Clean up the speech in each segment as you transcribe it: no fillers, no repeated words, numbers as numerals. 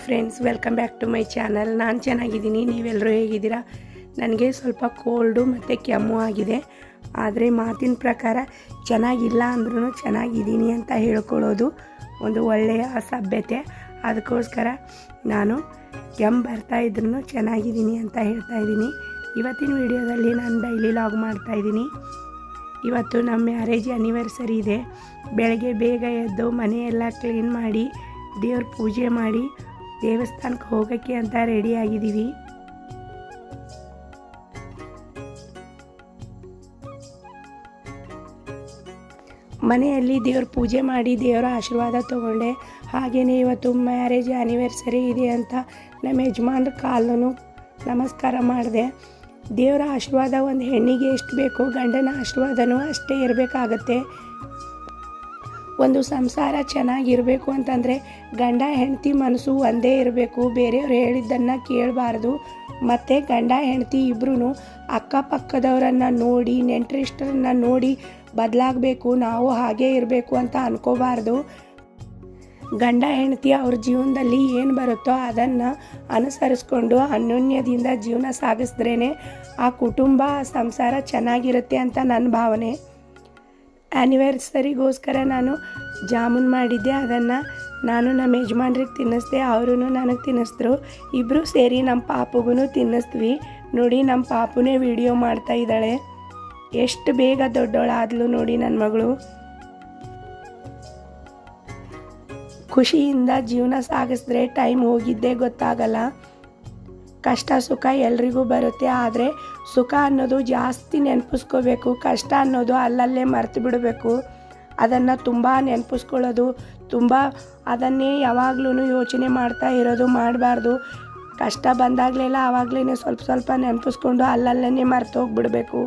Friends, welcome back to my channel. ನಾನು ಚೆನ್ನಾಗಿದ್ದೀನಿ, ನೀವೆಲ್ಲರೂ ಹೇಗಿದ್ದೀರಾ? ನನಗೆ ಸ್ವಲ್ಪ ಕೋಲ್ಡು ಮತ್ತು ಕೆಮ್ಮು ಆಗಿದೆ. ಆದರೆ ಮಾತಿನ ಪ್ರಕಾರ ಚೆನ್ನಾಗಿಲ್ಲ ಅಂದ್ರೂ ಚೆನ್ನಾಗಿದ್ದೀನಿ ಅಂತ ಹೇಳ್ಕೊಳ್ಳೋದು ಒಂದು ಒಳ್ಳೆಯ ಸಭ್ಯತೆ. ಅದಕ್ಕೋಸ್ಕರ ನಾನು ಕೆಮ್ಮು ಬರ್ತಾಯಿದ್ರೂ ಚೆನ್ನಾಗಿದ್ದೀನಿ ಅಂತ ಹೇಳ್ತಾಯಿದ್ದೀನಿ. ಇವತ್ತಿನ ವಿಡಿಯೋದಲ್ಲಿ ನಾನು ಡೈಲಿ ಲಾಗ್ ಮಾಡ್ತಾಯಿದ್ದೀನಿ. ಇವತ್ತು ನಮ್ಮ ಮ್ಯಾರೇಜ್ ಆ್ಯನಿವರ್ಸರಿ ಇದೆ. ಬೆಳಗ್ಗೆ ಬೇಗ ಎದ್ದು ಮನೆಯೆಲ್ಲ ಕ್ಲೀನ್ ಮಾಡಿ ದೇವ್ರ ಪೂಜೆ ಮಾಡಿ ದೇವಸ್ಥಾನಕ್ಕೆ ಹೋಗೋಕ್ಕೆ ಅಂತ ರೆಡಿ ಆಗಿದ್ದೀವಿ. ಮನೆಯಲ್ಲಿ ದೇವ್ರ ಪೂಜೆ ಮಾಡಿ ದೇವರ ಆಶೀರ್ವಾದ ತೊಗೊಂಡೆ. ಹಾಗೆಯೇ ಇವತ್ತು ಮ್ಯಾರೇಜ್ ಆ್ಯನಿವರ್ಸರಿ ಇದೆ ಅಂತ ನಮ್ಮ ಯಜಮಾನ್ರ ಕಾಲೂ ನಮಸ್ಕಾರ ಮಾಡಿದೆ. ದೇವರ ಆಶೀರ್ವಾದ ಒಂದು ಹೆಣ್ಣಿಗೆ ಎಷ್ಟು ಬೇಕೋ ಗಂಡನ ಆಶೀರ್ವಾದನೂ ಅಷ್ಟೇ ಇರಬೇಕಾಗತ್ತೆ. ಒಂದು ಸಂಸಾರ ಚೆನ್ನಾಗಿರಬೇಕು ಅಂತಂದರೆ ಗಂಡ ಹೆಂಡತಿ ಮನಸ್ಸು ಒಂದೇ ಇರಬೇಕು. ಬೇರೆಯವ್ರು ಹೇಳಿದ್ದನ್ನು ಕೇಳಬಾರ್ದು. ಮತ್ತು ಗಂಡ ಹೆಂಡತಿ ಇಬ್ಬರೂ ಅಕ್ಕಪಕ್ಕದವರನ್ನು ನೋಡಿ ನೆಂಟರಿಷ್ಟರನ್ನು ನೋಡಿ ಬದಲಾಗಬೇಕು. ನಾವು ಹಾಗೇ ಇರಬೇಕು ಅಂತ ಅನ್ಕೋಬಾರ್ದು. ಗಂಡ ಹೆಂಡತಿ ಅವ್ರ ಜೀವನದಲ್ಲಿ ಏನು ಬರುತ್ತೋ ಅದನ್ನು ಅನುಸರಿಸ್ಕೊಂಡು ಅನ್ಯೋನ್ಯದಿಂದ ಜೀವನ ಸಾಗಿಸಿದ್ರೇ ಆ ಕುಟುಂಬ ಸಂಸಾರ ಚೆನ್ನಾಗಿರುತ್ತೆ ಅಂತ ನನ್ನ ಭಾವನೆ. ಆ್ಯನಿವರ್ಸರಿಗೋಸ್ಕರ ನಾನು ಜಾಮೂನ್ ಮಾಡಿದ್ದೆ. ಅದನ್ನು ನಾನು ನಮ್ಮ ಯಜಮಾನ್ರಿಗೆ ತಿನ್ನಿಸ್ದೆ, ಅವರು ನನಗೆ ತಿನ್ನಿಸಿದ್ರು. ಇಬ್ಬರು ಸೇರಿ ನಮ್ಮ ಪಾಪುಗೂ ತಿನ್ನಿಸ್ದ್ವಿ. ನೋಡಿ, ನಮ್ಮ ಪಾಪುನೇ ವಿಡಿಯೋ ಮಾಡ್ತಾ ಇದ್ದಾಳೆ. ಎಷ್ಟು ಬೇಗ ದೊಡ್ಡವಳಾದ್ಲು ನೋಡಿ ನನ್ನ ಮಗಳು. ಖುಷಿಯಿಂದ ಜೀವನ ಸಾಗಿಸಿದ್ರೆ ಟೈಮ್ ಹೋಗಿದ್ದೇ ಗೊತ್ತಾಗಲ್ಲ. ಕಷ್ಟ ಸುಖ ಎಲ್ರಿಗೂ ಬರುತ್ತೆ. ಆದರೆ ಸುಖ ಅನ್ನೋದು ಜಾಸ್ತಿ ನೆನಪಿಸ್ಕೋಬೇಕು. ಕಷ್ಟ ಅನ್ನೋದು ಅಲ್ಲಲ್ಲೇ ಮರೆತು ಬಿಡಬೇಕು. ಅದನ್ನು ತುಂಬ ನೆನಪಿಸ್ಕೊಳ್ಳೋದು, ತುಂಬ ಅದನ್ನೇ ಯಾವಾಗಲೂ ಯೋಚನೆ ಮಾಡ್ತಾ ಇರೋದು ಮಾಡಬಾರ್ದು. ಕಷ್ಟ ಬಂದಾಗಲೆಲ್ಲ ಆವಾಗಲೇ ಸ್ವಲ್ಪ ಸ್ವಲ್ಪ ನೆನಪಿಸ್ಕೊಂಡು ಅಲ್ಲಲ್ಲೇ ಮರೆತು ಹೋಗ್ಬಿಡಬೇಕು.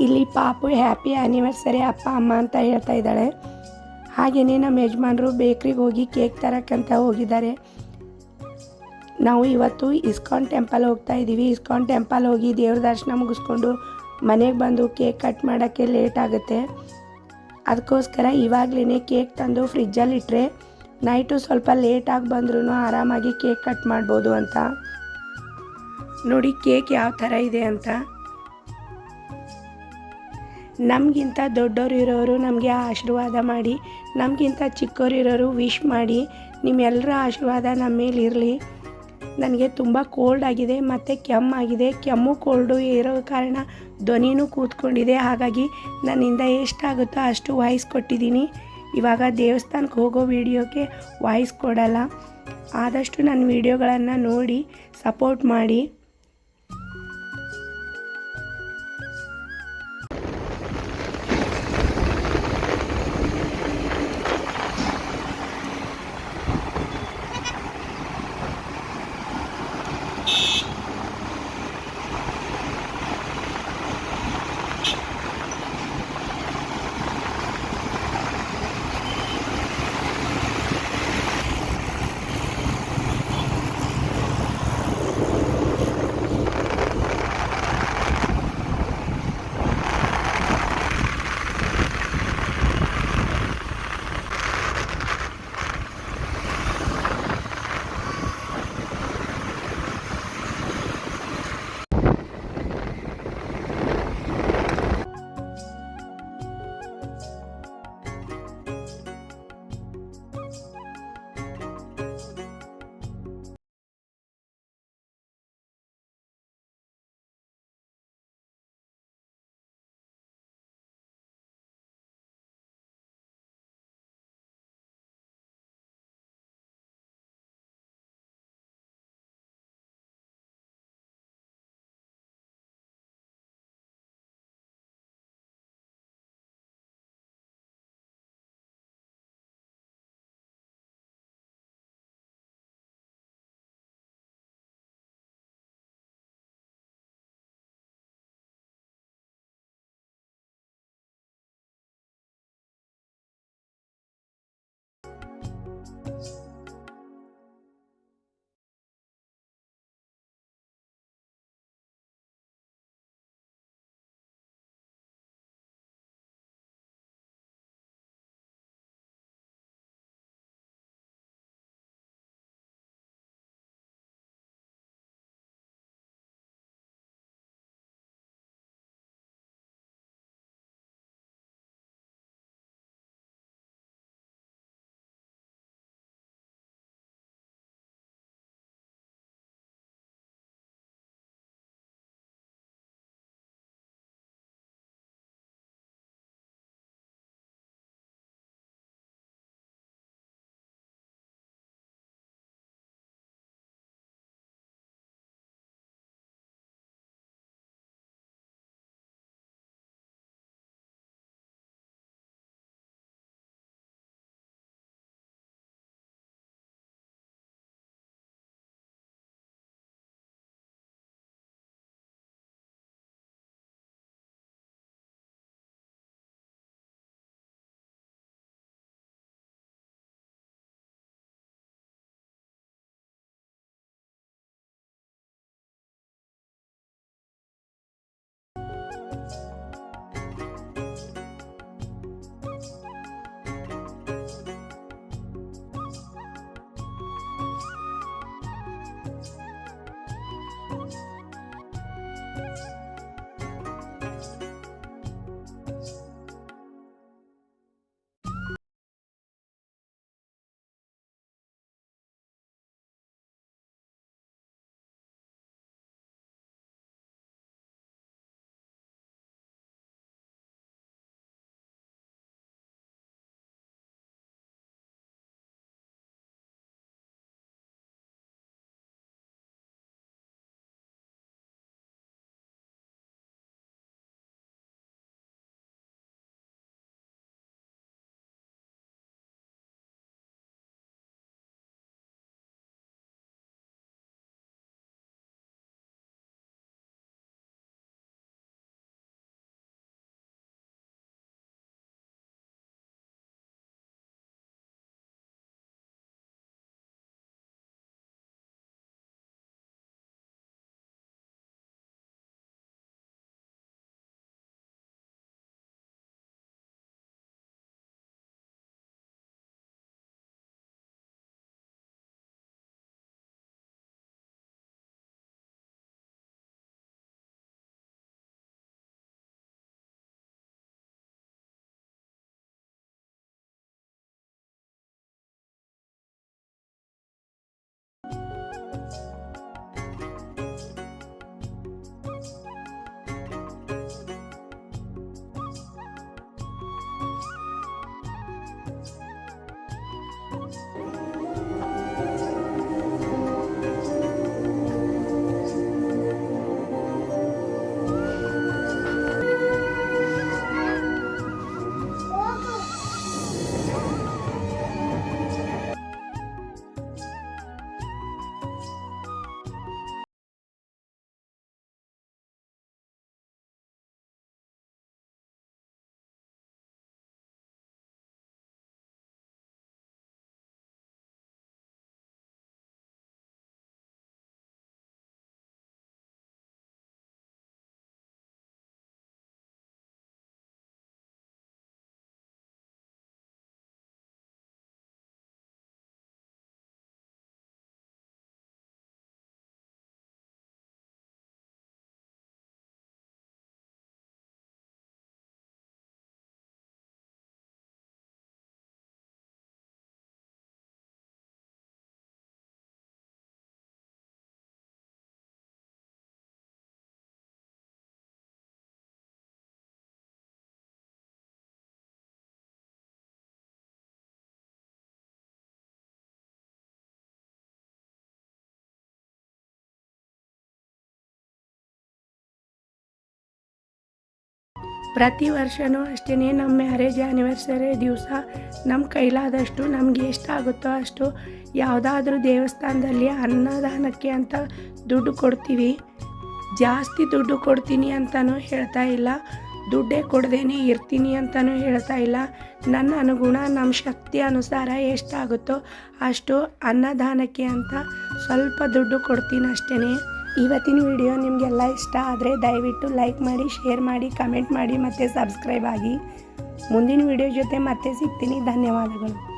ಇಲ್ಲಿ ಪಾಪು ಹ್ಯಾಪಿ ಆ್ಯನಿವರ್ಸರಿ ಅಪ್ಪ ಅಮ್ಮ ಅಂತ ಹೇಳ್ತಾ ಇದ್ದಾಳೆ. ಹಾಗೆಯೇ ನಮ್ಮ ಯಜಮಾನರು ಬೇಕ್ರಿಗೆ ಹೋಗಿ ಕೇಕ್ ತರೋಕ್ಕಂತ ಹೋಗಿದ್ದಾರೆ. ನಾವು ಇವತ್ತು ಇಸ್ಕಾನ್ ಟೆಂಪಲ್ ಹೋಗ್ತಾ ಇದ್ದೀವಿ. ಇಸ್ಕಾನ್ ಟೆಂಪಲ್ ಹೋಗಿ ದೇವ್ರ ದರ್ಶನ ಮುಗಿಸ್ಕೊಂಡು ಮನೆಗೆ ಬಂದು ಕೇಕ್ ಕಟ್ ಮಾಡೋಕ್ಕೆ ಲೇಟ್ ಆಗುತ್ತೆ. ಅದಕ್ಕೋಸ್ಕರ ಇವಾಗಲೇ ಕೇಕ್ ತಂದು ಫ್ರಿಜ್ಜಲ್ಲಿ ಇಟ್ಟರೆ ನೈಟು ಸ್ವಲ್ಪ ಲೇಟಾಗಿ ಬಂದ್ರೂ ಆರಾಮಾಗಿ ಕೇಕ್ ಕಟ್ ಮಾಡ್ಬೋದು ಅಂತ. ನೋಡಿ ಕೇಕ್ ಯಾವ ಥರ ಇದೆ ಅಂತ. ನಮಗಿಂತ ದೊಡ್ಡವರು ಇರೋರು ನಮಗೆ ಆಶೀರ್ವಾದ ಮಾಡಿ, ನಮಗಿಂತ ಚಿಕ್ಕವರು ಇರೋರು ವಿಶ್ ಮಾಡಿ. ನಿಮ್ಮೆಲ್ಲರ ಆಶೀರ್ವಾದ ನಮ್ಮ ಮೇಲೆ ಇರಲಿ. ನನಗೆ ತುಂಬ ಕೋಲ್ಡ್ ಆಗಿದೆ ಮತ್ತು ಕೆಮ್ಮಾಗಿದೆ. ಕೆಮ್ಮು ಕೋಲ್ಡು ಇರೋ ಕಾರಣ ಧ್ವನಿನೂ ಕೂತ್ಕೊಂಡಿದೆ. ಹಾಗಾಗಿ ನನ್ನಿಂದ ಎಷ್ಟಾಗುತ್ತೋ ಅಷ್ಟು ವಾಯ್ಸ್ ಕೊಟ್ಟಿದ್ದೀನಿ. ಇವಾಗ ದೇವಸ್ಥಾನಕ್ಕೆ ಹೋಗೋ ವಿಡಿಯೋಕ್ಕೆ ವಾಯ್ಸ್ ಕೊಡಲ್ಲ. ಆದಷ್ಟು ನನ್ನ ವಿಡಿಯೋಗಳನ್ನು ನೋಡಿ ಸಪೋರ್ಟ್ ಮಾಡಿ. ಪ್ರತಿ ವರ್ಷವೂ ಅಷ್ಟೇ ನಮ್ಮ ಮ್ಯಾರೇಜ್ ಆ್ಯನಿವರ್ಸರಿ ದಿವಸ ನಮ್ಮ ಕೈಲಾದಷ್ಟು ನಮಗೆ ಎಷ್ಟಾಗುತ್ತೋ ಅಷ್ಟು ಯಾವುದಾದ್ರೂ ದೇವಸ್ಥಾನದಲ್ಲಿ ಅನ್ನದಾನಕ್ಕೆ ಅಂತ ದುಡ್ಡು ಕೊಡ್ತೀವಿ. ಜಾಸ್ತಿ ದುಡ್ಡು ಕೊಡ್ತೀನಿ ಅಂತಲೂ ಹೇಳ್ತಾ ಇಲ್ಲ, ದುಡ್ಡೇ ಕೊಡ್ದೇನೆ ಇರ್ತೀನಿ ಅಂತಲೂ ಹೇಳ್ತಾ ಇಲ್ಲ. ನನ್ನ ಅನುಗುಣ ನಮ್ಮ ಶಕ್ತಿ ಅನುಸಾರ ಎಷ್ಟಾಗುತ್ತೋ ಅಷ್ಟು ಅನ್ನದಾನಕ್ಕೆ ಅಂತ ಸ್ವಲ್ಪ ದುಡ್ಡು ಕೊಡ್ತೀನಿ ಅಷ್ಟೇ. ಇವತ್ತಿನ ವಿಡಿಯೋ ನಿಮಗೆಲ್ಲ ಇಷ್ಟ ಆದರೆ ದಯವಿಟ್ಟು ಲೈಕ್ ಮಾಡಿ, ಶೇರ್ ಮಾಡಿ, ಕಮೆಂಟ್ ಮಾಡಿ ಮತ್ತು ಸಬ್ಸ್ಕ್ರೈಬ್ ಆಗಿ. ಮುಂದಿನ ವಿಡಿಯೋ ಜೊತೆ ಮತ್ತೆ ಸಿಗ್ತೀನಿ. ಧನ್ಯವಾದಗಳು.